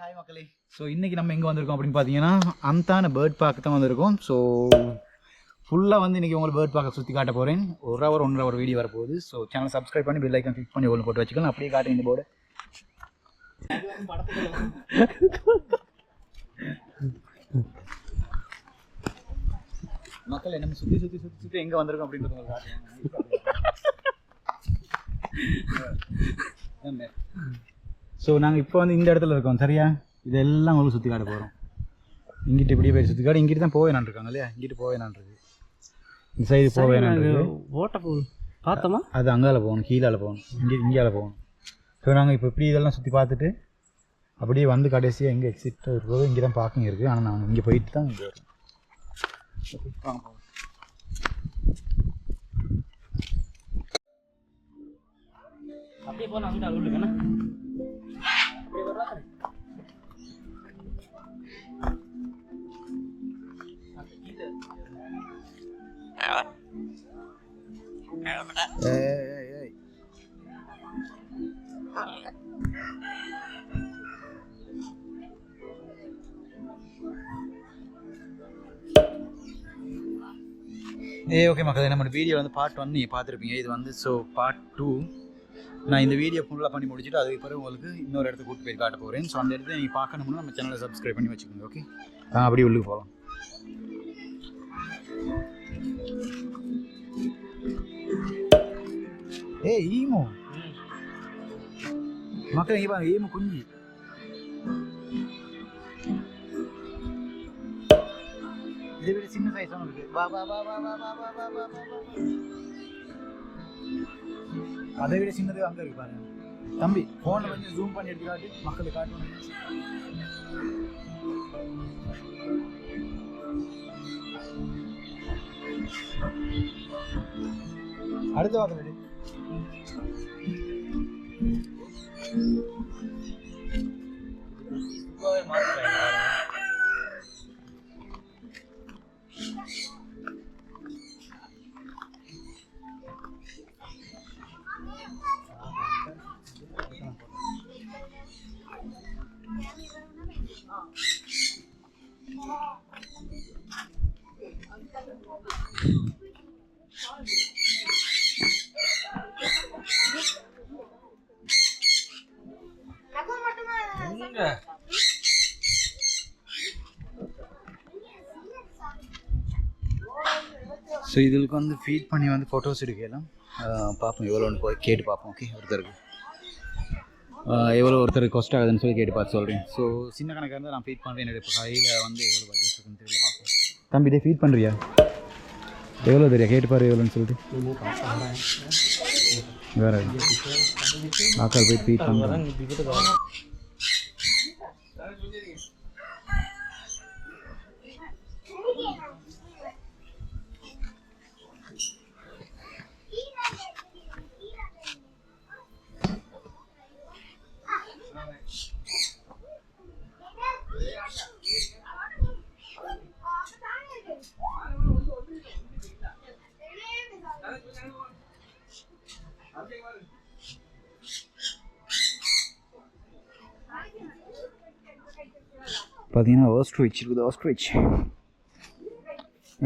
Hi மக்களே. So இன்றைக்கி நம்ம எங்கே வந்திருக்கோம் அப்படின்னு பார்த்தீங்கன்னா அந்தான பேர்ட் பார்க்க தான் வந்திருக்கோம். ஸோ ஃபுல்லாக வந்து இன்றைக்கி உங்களுக்கு பேர்ட் பார்க்க சுற்றி காட்ட போகிறேன். 1 hour 1.5 hour வீடியோ வரப்போகுது. ஸோ சேனல் சப்ஸ்கிரைப் பண்ணி பெல் ஐக்கான் கிளிக் பண்ணி ஒன்று போட்டு வச்சுக்கலாம். அப்படியே காட்டுறேன் இந்த போர்டு. மக்கள் நம்ம சுற்றி சுற்றி சுற்றி சுற்றி எங்கே வந்திருக்கோம் அப்படின்றது உங்களுக்கு காட்டுறேன். ஸோ நாங்கள் இப்போ வந்து இந்த இடத்துல இருக்கோம். சரியா, இதெல்லாம் உங்களுக்கு சுற்றி காட்ட போகிறோம். இங்கிட்டு இப்படியே போய் சுற்றி காட்டு. இங்கிட்டு தான் போவேனான் இருக்காங்க இல்லையா, இங்கிட்டு போவேனான் இருக்கு. இந்த சைடு போவேனான் ஓட்ட போகுது பார்த்தோமா, அது அங்கால போகணும், கீழால போகணும், இங்கேயால போகணும். ஸோ நாங்கள் இப்போ இப்படி இதெல்லாம் சுற்றி பார்த்துட்டு அப்படியே வந்து கடைசியாக எங்கே எக்ஸிட் இருக்கிறதோ இங்கே தான் பார்க்கிங் இருக்குது. ஆனால் நாங்கள் இங்கே போயிட்டு தான் இங்கே வரோம். அப்படியே போனால் அங்கிட்ட அது விட்டுக்கண்ணா. ஓகே மக்களே, நம்ம வீடியோ வந்து பார்ட் 1 நீங்கள் பார்த்துருப்பீங்க. இது வந்து ஸோ பார்ட் 2 நான் இந்த வீடியோ ஃபுல்லாக பண்ணி முடிச்சுட்டு அதுக்கு பிறகு உங்களுக்கு இன்னொரு இடத்துக்கு கூட்டு போய் காட்ட போகிறேன். ஸோ அந்த இடத்துல நீங்கள் பார்க்கணும்னா நம்ம சேனலை சப்ஸ்கிரைப் பண்ணி வச்சுக்கோங்க. ஓகே, அப்படியே உள்ளுக்கு போகலாம். ஈமோ மக்கள் இங்கே பாருங்க, ஈமோ குஞ்சு. இதை விட சின்ன சைஸ் ஒன்று இருக்கு. வா வா வா வா வா வா வா வா வா வா. அதை விட சின்னது அங்கே இருக்கு பாருங்க. தம்பி ஃபோனில் கொஞ்சம் ஜூம் பண்ணி எடுத்து காட்டு, மக்களுக்கு காட்டணும். அடுத்த வாங்க ரெடி. ஸோ இதுக்கு வந்து ஃபீட் பண்ணி வந்து ஃபோட்டோஸ் எடுக்கலாம். பார்ப்போம் எவ்வளோன்னு போய் கேட்டு பார்ப்போம். ஓகே, ஒருத்தருக்கு எவ்வளோ ஒருத்தருக்கு காஸ்ட் ஆகுதுன்னு சொல்லி கேட்டு பார்த்து சொல்கிறேன். ஸோ சின்ன கணக்காக இருந்தால் நான் ஃபீட் பண்ணுறேன். என்னோட இப்போ கையில் வந்து எவ்வளோ பட்ஜெட் இருக்குன்னு தெரியல, பார்ப்போம். தம்பி டே ஃபீட் பண்ணுறியா, எவ்வளோ தெரியா கேட்டு பாரு எவ்வளோன்னு சொல்லிட்டு. வேறு ஆக்கால் போய் ஃபீட் பண்ணுறேன். பார்த்தீங்கன்னா ஆஸ்ட்ரிச் இருக்குது. ஆஸ்ட்ரிச்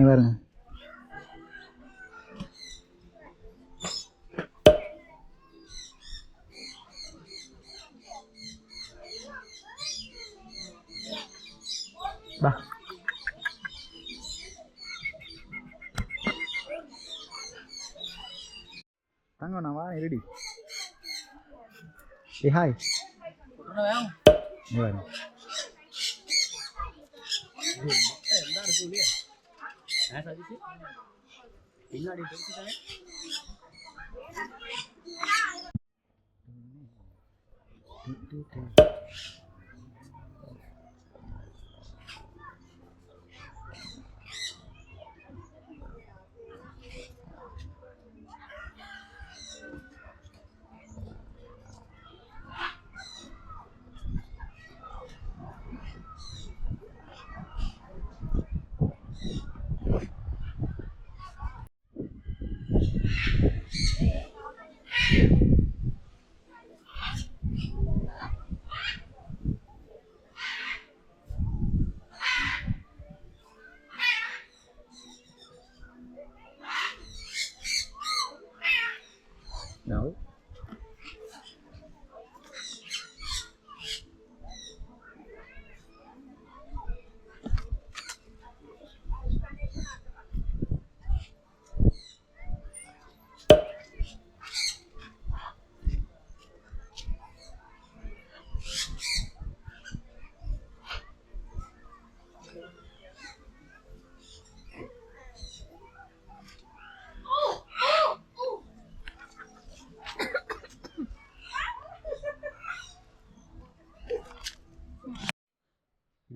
பாருங்க. பா தங்க நான் வா ரெடி. ஹாய் பாருங்க. பின்னாடி தெரிஞ்சுட்டாங்க.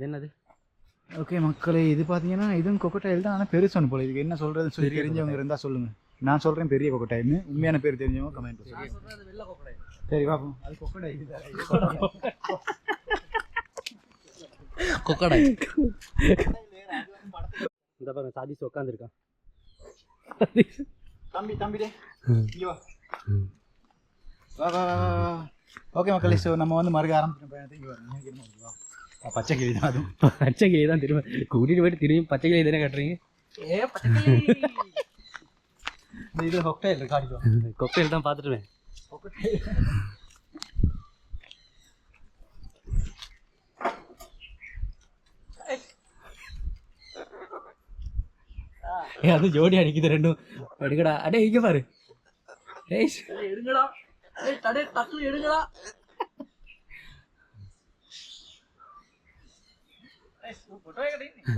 இது என்னது? ஓகே மக்களே, இது பார்த்தீங்கன்னா இதுவும் கொக்கட்டாயில் தான். ஆனால் பெருசு ஒன்று போல. இதுக்கு என்ன சொல்கிறதுன்னு சொல்லி தெரிஞ்சவங்க இருந்தால் சொல்லுங்கள். நான் சொல்கிறேன் பெரிய கொக்கட்டாயில்னு. உண்மையான பேர் தெரிஞ்சவங்க கமெண்ட் பண்ணுங்க. சரி பாப்போம். அது கொக்கட்டாயில் கொக்கடாய். இந்த பாருங்க சாதிஸ் உட்காந்துருக்கான். தம்பிடே வா வா வா வா. ஓகே மக்களே, ஸோ நம்ம வந்து மறுக்க ஆரம்பிச்சிட்டோம் பயணத்துக்கு. வரோம் பச்சை கிளி தான். அதுவும் பச்சை கிளி தான் திரும்ப கூட்டிகிட்டு போயிட்டு திரும்பி பச்சை கிளி தானே கட்டுறீங்க. இந்த இதில் கொக்டைல் காட்டிடுவோம். கொக்கையில் தான் பார்த்துட்டுவேன். அது ஜோடி அடிக்குது ரெண்டும். எடுக்கடா. அடே இங்கே பாரு. எடுங்கடா. தடே டக்குனு எடுங்கடா.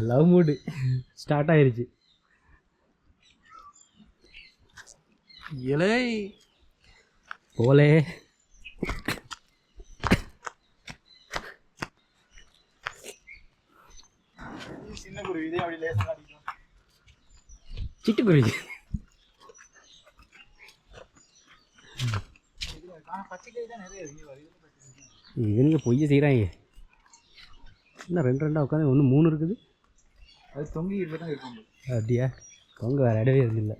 லவ் மூடு ஸ்டார்ட் ஆயிருச்சு. இலை போலே சின்ன குருவி இதே அப்படி லேசா காட்டிடும். சிட்டுக்குருவி. இவனுங்க பொய்ய செய்கிறாங்க. இன்னும் ரெண்டாக உட்காந்து ஒன்று 3 இருக்குது. அது தொங்கிட்டு தான் இருக்கும். அப்படியா? தொங்க வேறு இடவே இருந்தில்லை.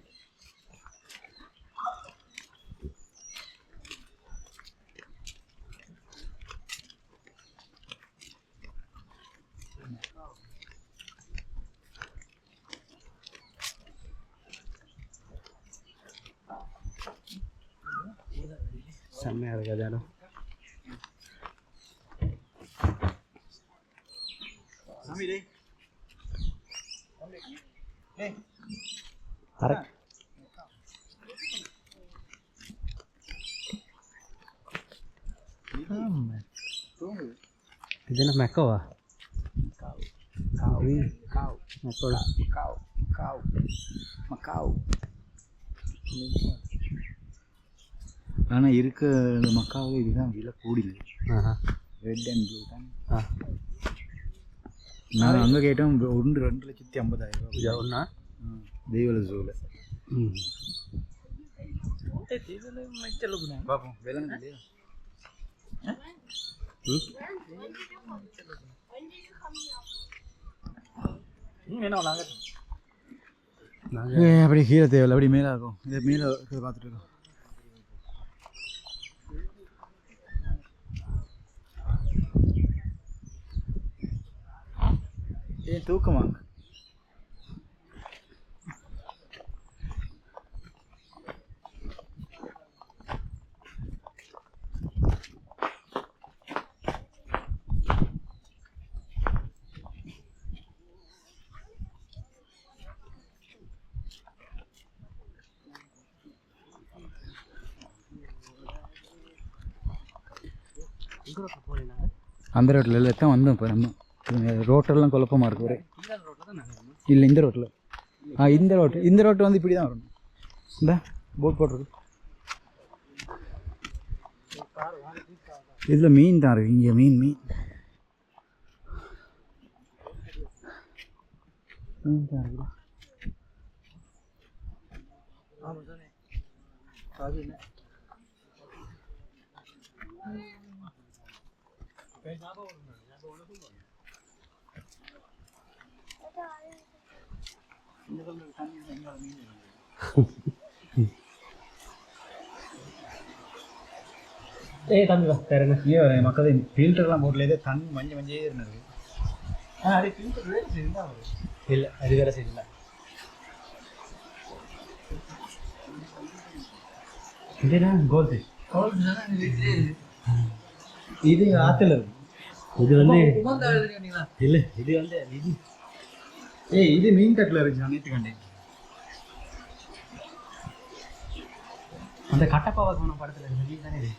செம்மையாக இருக்காது இடம். இது என்ன மெக்கவா? ஆனால் இருக்க மக்காவில் இதுதான் விலை கூடினது. ரெட் அண்ட் ப்ளூ தான். நான் அங்கே கேட்டோம் 2,50,000 ஒன்றா தெய்வல ஜூவில். பார்ப்போம் விலங்கு இல்லையா? அப்படி கீழே தேவையில்ல, அப்படி மேலே இருக்கும். இதை மேலே பார்த்துட்டு இருக்கோம். ஏன் தூக்கமாங்க? அந்த ரோட்டில் இல்லை தான் வந்தோம். இப்போ நம்ம ரோட்டெல்லாம் குழப்பமாக இருக்கு. ஒரே இல்லை இந்த ரோட்டில். இந்த ரோட்டு வந்து இப்படி தான் வரணும். இந்த போட் போட்டிருக்கு. இதில் மீன் தான் இருக்குது. இங்கே மீன் தான் இருக்குதா? தம்பி வேறு ஏன் மக்கள் ஃபில்டர்லாம் போடல, தண்ணி மஞ்சே இருந்தது. அது ஃபில்டர் வேறு செய்யுங்களா? இல்லை, அது வேறு செய்யல. கோல்டு இது ஆற்றுல இருக்கு. இது வந்து இல்லை, இது வந்து இது மீன் தட்டில் இருக்கு. நான் நேற்று கண்டேன். அந்த கட்டப்பாவை காண படத்தில் இருக்கு தானே. இது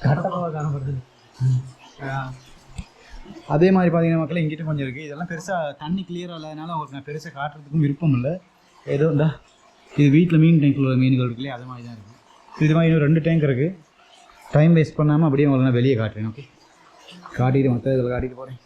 கட்டப்பாவை காணப்படுது. அதே மாதிரி பார்த்தீங்கன்னா மக்கள் இங்கிட்ட கொஞ்சம் இருக்குது. இதெல்லாம் பெருசாக தண்ணி கிளியராக இல்லாதனால அவங்களுக்கு நான் பெருசாக காட்டுறதுக்கும் விருப்பம் இல்லை. ஏதோ இந்த இது வீட்டில் மீன் டேங்க்கில் உள்ள மீன்கள் இருக்குல்லையே, அது மாதிரி தான் இருக்குது. இது மாதிரி இன்னும் 2 டேங்க் இருக்குது. டைம் வேஸ்ட் பண்ணாமல் அப்படியே உங்களுக்கு நான் வெளியே காட்டுறேன். ஓகே, காட்டிட்டு மற்ற இதில் காட்டிட்டு போகிறேன்.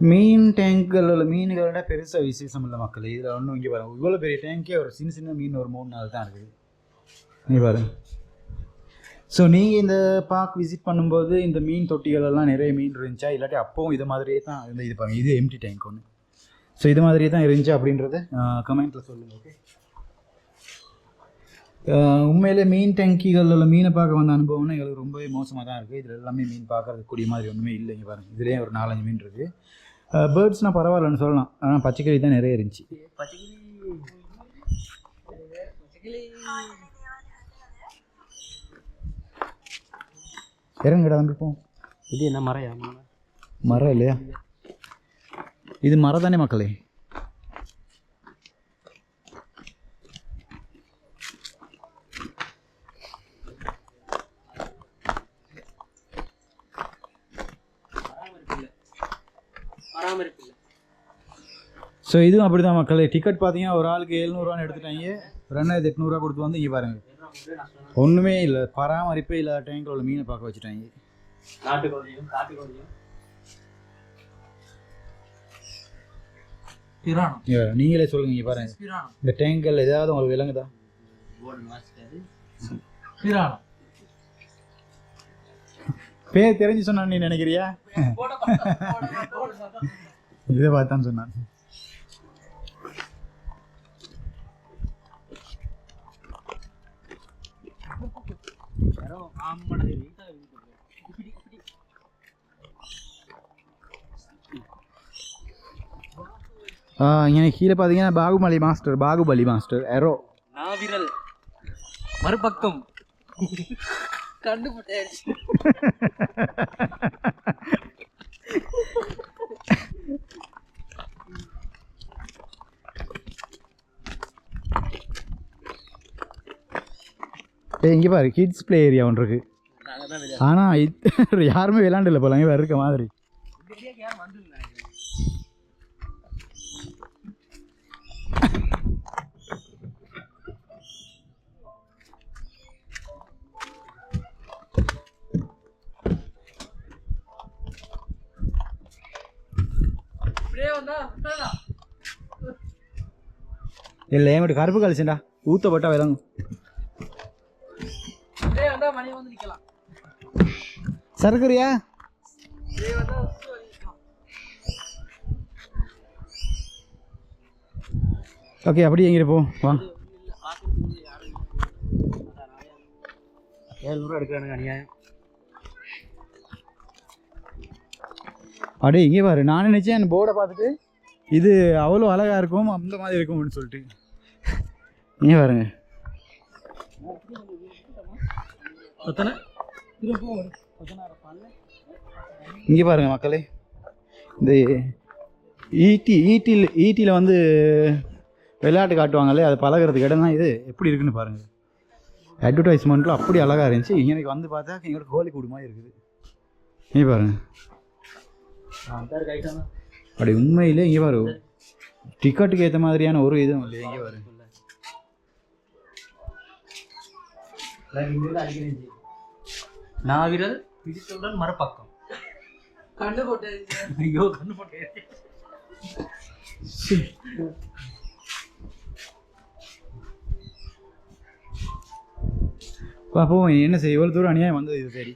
மீன் டேங்குகளில் மீன்களோட பெருசாக விசேஷம் இல்லை மக்கள். இதில் ஒன்றும் இங்கே பாருங்க, இவ்வளோ பெரிய டேங்கே ஒரு சின்ன சின்ன மீன் ஒரு 3 நாள் தான் இருக்குது. நீ பாருங்க. ஸோ நீங்கள் இந்த பார்க் விசிட் பண்ணும்போது இந்த மீன் தொட்டிகளெல்லாம் நிறைய மீன் இருந்துச்சா, இல்லாட்டி அப்போவும் இது மாதிரியே தான் இந்த இது பாருங்கள், இது எம்டி டேங்க் ஒன்று. ஸோ இது மாதிரியே தான் இருந்துச்சு அப்படின்றத கமெண்ட்டில் சொல்லுங்கள். ஓகே. உண்மையிலே மீன் டேங்கிகளில் மீனை பார்க்க வந்த அனுபவம்னா எங்களுக்கு ரொம்பவே மோசமாக தான் இருக்குது. இதில் எல்லாமே மீன் பார்க்கறதுக்கு கூடிய மாதிரி ஒன்றுமே இல்லை. இங்கே பாருங்கள், இதுலேயே ஒரு 4-5 மீன் இருக்குது. பேர்ட்ஸ்னால் பரவாயில்லன்னு சொல்லலாம், ஆனால் பச்சைக்கிளி தான் நிறைய இருந்துச்சு. இறங்குடா தம்பிப்போம். இது என்ன மரையா? மரம் இல்லையா? இது மரம் தானே மக்களே. ஸோ இதுவும் அப்படி தான் மக்களே. டிக்கெட் பார்த்தீங்கன்னா ஒரு ஆளுக்கு 700 எடுத்துட்டாங்க. 2800 கொடுத்து வந்து இங்கே பாருங்கள், ஒன்றுமே இல்லை, பராமரிப்பே இல்லாத டேங்கில் உள்ள மீனை பார்க்க வச்சுட்டாங்க. நீங்களே சொல்லுங்க. இங்கே பாருங்க, இந்த டேங்கில் ஏதாவது உங்களுக்கு விளங்குதா? பேர் தெரிஞ்சு சொன்னான்னு நீ நினைக்கிறியா? இதை பார்த்தான்னு சொன்னான். இங்கே கீழே பார்த்தீங்கன்னா பாகுபலி மாஸ்டர் எரோ நாவிரல் மறுபக்கம் கண்டுபிடிச்சு. இங்கே பாரு, கிட்ஸ் பிளே ஏரியா ஒன்று இருக்கு. ஆனால் யாருமே விளையாண்டுல போல இங்கே இருக்க மாதிரி. இல்லை என்கிட்ட கருப்பு கழிச்சுண்டா ஊற்றப்பட்டா விளங்கும். சரக்குறியா? ஓகே, அப்படியே எங்கிட்ட போ வா. 700 எடுக்கிறானுங்க அநியாயம். அப்படியே இங்கே பாரு, நான் நினச்சேன் அந்த போர்டை பார்த்துட்டு இது அவ்வளோ அழகாக இருக்கும் அந்த மாதிரி இருக்கும்னு சொல்லிட்டு. இங்கே பாருங்க, இங்கே பாருங்க மக்களே, இந்த ஈட்டியில் வந்து விளையாட்டு காட்டுவாங்களே, அது பழகிறதுக்கு இடம் தான் இது. எப்படி இருக்குன்னு பாருங்கள். அட்வர்டைஸ்மெண்ட்டில் அப்படி அழகாக இருந்துச்சு. இங்கே வந்து பார்த்தா எங்களுக்கு கோழி கூடு மாதிரி இருக்குது. இங்கே பாருங்க, அப்படி உண்மையிலே இங்கே பாரு, டிக்கெட்டுக்கு ஏற்ற மாதிரியான ஒரு இதுவும் இல்லை. இங்கே பாரு, நாவிரல் பிடித்தவுடன் மறுபக்கம் கண்ணு போட்டு. ஐயோ, கண்ணு போட்டு. பாப்போம் என்ன செய்ய, இவ்வளோ தூரம் அநியாயம் வந்தது இது சரி.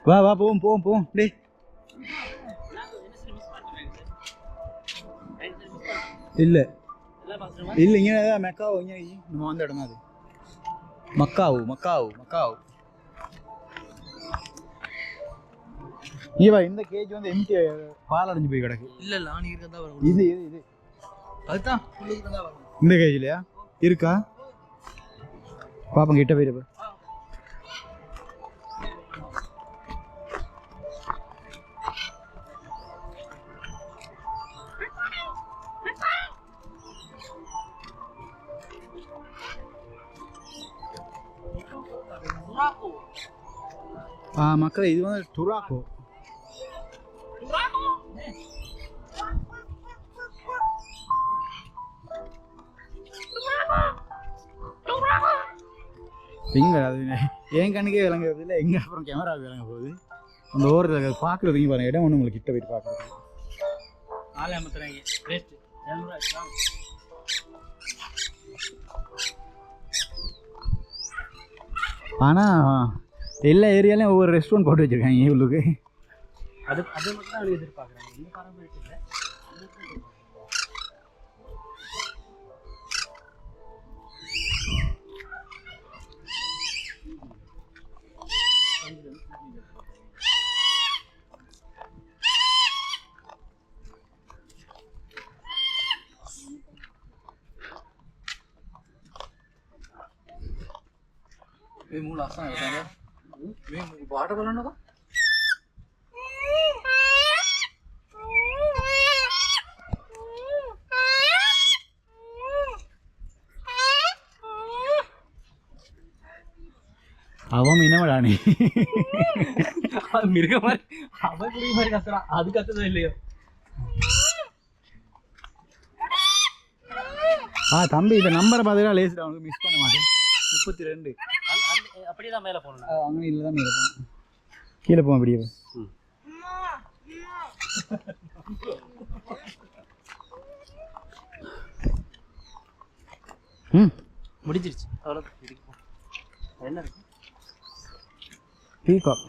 வா வா போவோம் போவோம் போவோம். டே இல்லை இல்லை, இங்கே தான் மெக்காவோ, இங்கே நம்ம வந்த இடம் தான் அது. மக்காவு. ஈவா இந்த கேஜ் வந்து எம்டி பால் அடைஞ்சு போய் கிடக்கு. இல்லை இல்லை, ஆணி இருக்கா வரும். இது அதுதான் இந்த கேஜ்லையா இருக்கா? பாப்பா கிட்ட போயிட்டு. மக்கள் இது வந்து டுராக்கோ. எங்க அது என் கண்ணுக்கே விளங்குறது இல்லை, எங்கே அப்புறம் கேமராவுக்கு விளங்க போகுது. அந்த ஓரத்தில் பார்க்குறதுக்கு பாருங்க, இடம் ஒன்று உங்களுக்கு கிட்ட போயிட்டு பார்க்குறது. ஆனால் எல்லா ஏரியாலையும் ஒவ்வொரு ரெஸ்டாரண்ட் போட்டு வச்சுருக்காங்க உங்களுக்கு. அது மட்டும் தான் எதிர்பார்க்குறாங்க. இந்த பாரம்பரியம் இல்லை. मूल आसान होता है मैं वाटर बनाना था அவன் என்ன பண்ணானே மிருக மாதிரி அவன் குடி மாதிரி கத்துறான். அது கத்துதோ இல்லையோ. தம்பி இந்த நம்பரை பார்த்தீங்கன்னா லேசிட்டு அவனுக்கு மிஸ் பண்ண மாட்டேன். 32 அப்படியே தான் மேலே போகணும். அங்கே இல்லை தான் மேலே போகணும். கீழே போவோம் அப்படியே. முடிஞ்சிருச்சு அவ்வளோ. என்ன இருக்கு? பீகாக்.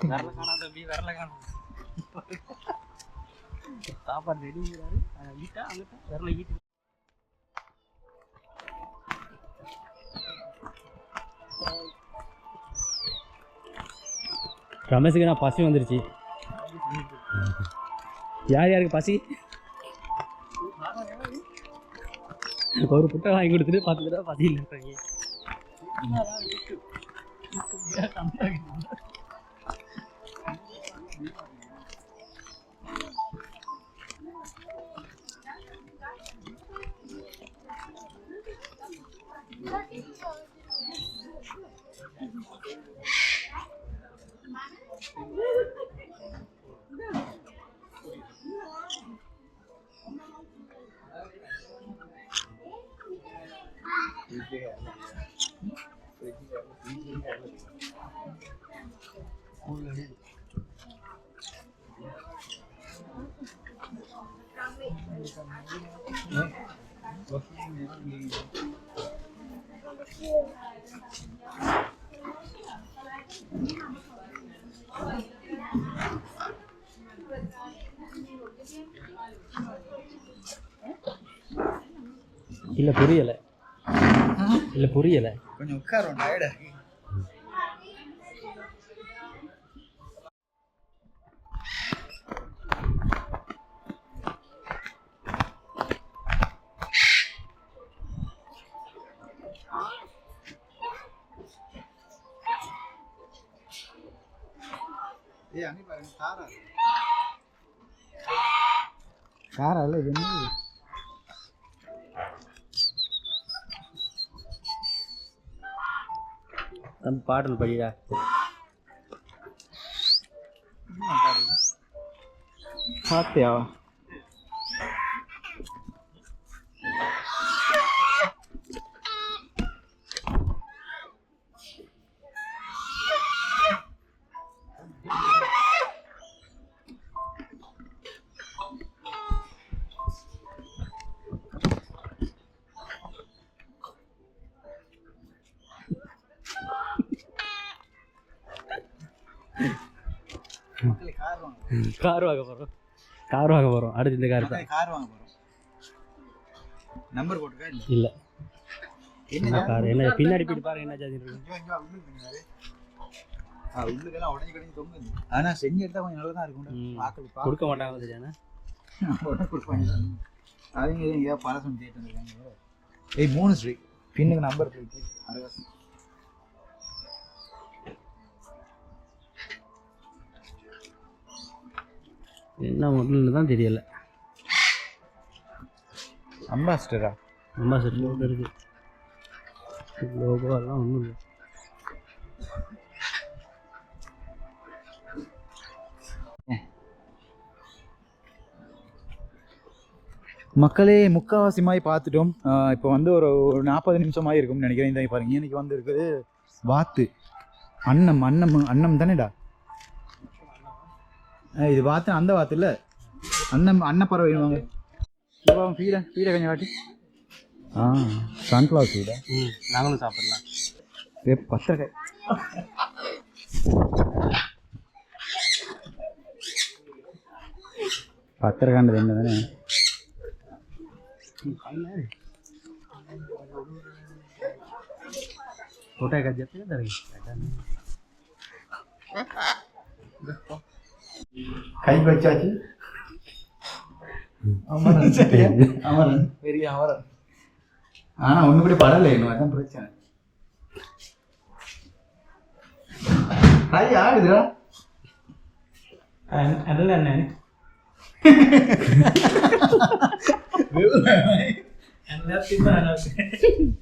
விரல காணாத தம்பி, விரல காணும். சாப்பாடு ரெடிங்கிறாரு. ஈட்டா அங்கிட்ட விரல ஈட்டு. ரமேஷுக்கு நான் பசி வந்துருச்சு. யார் யாருக்கு பசி? ஒரு புட்டை வாங்கி கொடுத்துட்டு 10 தடவை பசி இல்லைன்றாங்க. இல்லை புரியலை, இல்லை புரியலை. கொஞ்சம் உட்காரோம், டயர்டா. ஏய் அங்க பாருங்க காரா. காரா இல்ல இது என்ன? நம்ம பாடல் படிடா. பாத்தியா? கார் வாங்க போகிறோம், கார் வாங்க போகிறோம். அடுத்து இந்த கார் தான். கார் வாங்க போகிறோம். நம்பர் போட்டுக்கா? இல்லை என்ன கார்? என்ன பின்னாடி போயிட்டு பாருங்க என்ன ஜாதி இருக்கு. உள்ளுக்கெல்லாம் உடஞ்சி கடைஞ்சி தொங்குது. ஆனால் செஞ்சு எடுத்தால் கொஞ்சம் நல்லா தான் இருக்கும். பார்க்க கொடுக்க மாட்டாங்க தெரியாதுண்ணா. கொடுப்பாங்க அவங்க எங்கேயா பழசம் தேட்டு வந்துருக்காங்க. 3 ஸ்ட்ரீட் பின்னுக்கு நம்பர் போயிட்டு அரவாசி. என்ன முதல்ல தான் தெரியல. அம்பாசிடரா? அம்பாசிடர் லோகோ இருக்கு. லோகோ எல்லாம் ஒன்றும் இல்லை. மக்களே முக்கால்வாசி மாதிரி பார்த்துட்டோம். இப்போ வந்து ஒரு 40 நிமிஷமாக இருக்கும்னு நினைக்கிறேன். இந்த பாருங்க இன்னைக்கு வந்து இருக்குது வாத்து அன்னம் அன்னம் அன்னம் தானேடா இது வாத்து. அந்த வாத்து இல்லை அன்னம் அன்னப்பறவை வாங்க ஃபீடை கொஞ்சம் காட்டி. சன்ஃப்ளவர் ஃபீடா? நாங்களும் சாப்பிடலாம். பத்திரக்காய் பத்திரக்காண்டது என்ன தானே. छोटा का जाते हैं दर கை வச்சாச்சு. அமரன் பெரிய அமரன். ஆனால் ஒன்று கூட படலை இன்னும், அதான் பிரச்சனை. கை ஆடுதுடா. அதெல்லாம் என்ன எல்லாத்தையும்